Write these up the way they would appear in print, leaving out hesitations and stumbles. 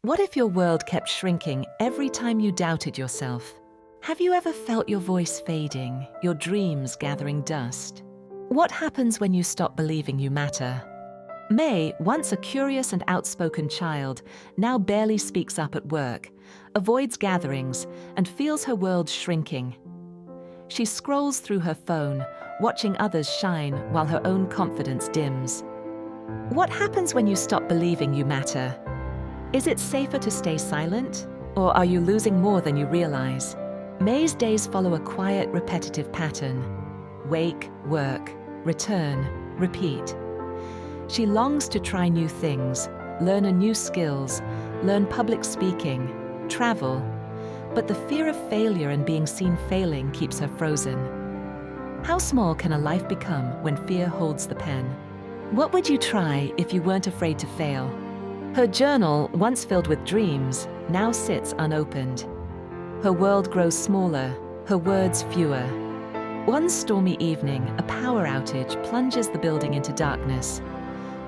What if your world kept shrinking every time you doubted yourself? Have you ever felt your voice fading, your dreams gathering dust? What happens when you stop believing you matter? May, once a curious and outspoken child, now barely speaks up at work, avoids gatherings, and feels her world shrinking. She scrolls through her phone, watching others shine while her own confidence dims. What happens when you stop believing you matter? Is it safer to stay silent, or are you losing more than you realize? May's days follow a quiet, repetitive pattern. Wake, work, return, repeat. She longs to try new things, learn new skills, learn public speaking, travel, but the fear of failure and being seen failing keeps her frozen. How small can a life become when fear holds the pen? What would you try if you weren't afraid to fail? Her journal, once filled with dreams, now sits unopened. Her world grows smaller, her words fewer. One stormy evening, a power outage plunges the building into darkness.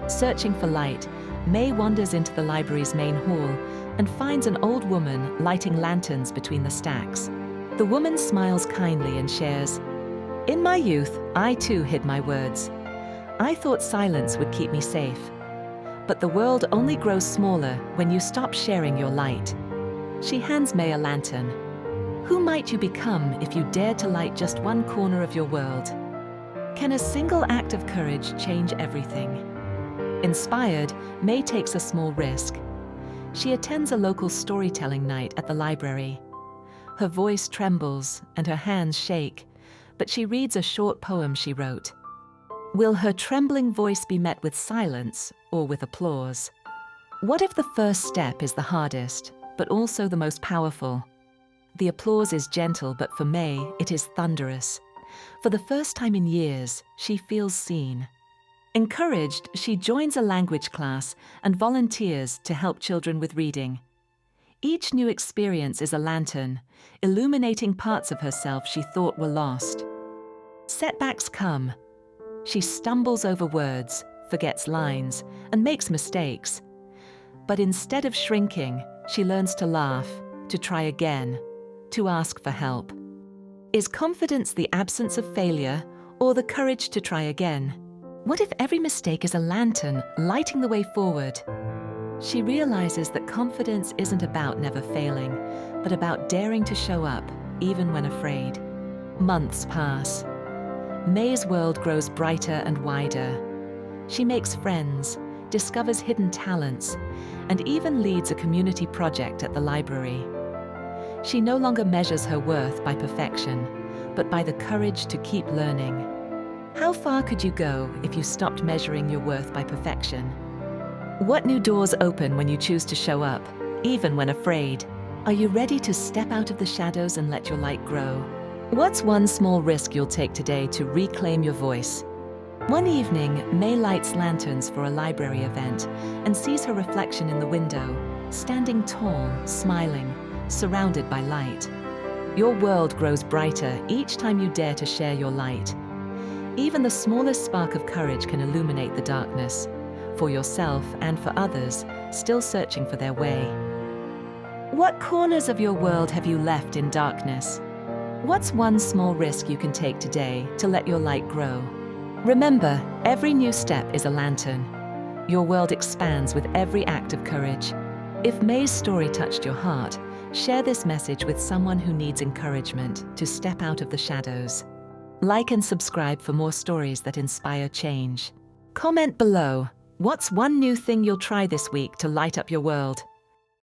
Searching for light, May wanders into the library's main hall and finds an old woman lighting lanterns between the stacks. The woman smiles kindly and shares, "In my youth, I too hid my words. I thought silence would keep me safe. But the world only grows smaller when you stop sharing your light." She hands May a lantern. Who might you become if you dared to light just one corner of your world? Can a single act of courage change everything? Inspired, May takes a small risk. She attends a local storytelling night at the library. Her voice trembles and her hands shake, but she reads a short poem she wrote. Will her trembling voice be met with silence or with applause? What if the first step is the hardest, but also the most powerful? The applause is gentle, but for May, it is thunderous. For the first time in years, she feels seen. Encouraged, she joins a language class and volunteers to help children with reading. Each new experience is a lantern, illuminating parts of herself she thought were lost. Setbacks come. She stumbles over words, forgets lines, and makes mistakes. But instead of shrinking, she learns to laugh, to try again, to ask for help. Is confidence the absence of failure or the courage to try again? What if every mistake is a lantern lighting the way forward? She realizes that confidence isn't about never failing, but about daring to show up, even when afraid. Months pass. May's world grows brighter and wider. She makes friends, discovers hidden talents, and even leads a community project at the library. She no longer measures her worth by perfection, but by the courage to keep learning. How far could you go if you stopped measuring your worth by perfection? What new doors open when you choose to show up, even when afraid? Are you ready to step out of the shadows and let your light grow? What's one small risk you'll take today to reclaim your voice? One evening, May lights lanterns for a library event and sees her reflection in the window, standing tall, smiling, surrounded by light. Your world grows brighter each time you dare to share your light. Even the smallest spark of courage can illuminate the darkness, for yourself and for others still searching for their way. What corners of your world have you left in darkness? What's one small risk you can take today to let your light grow? Remember, every new step is a lantern. Your world expands with every act of courage. If May's story touched your heart, share this message with someone who needs encouragement to step out of the shadows. Like and subscribe for more stories that inspire change. Comment below, what's one new thing you'll try this week to light up your world?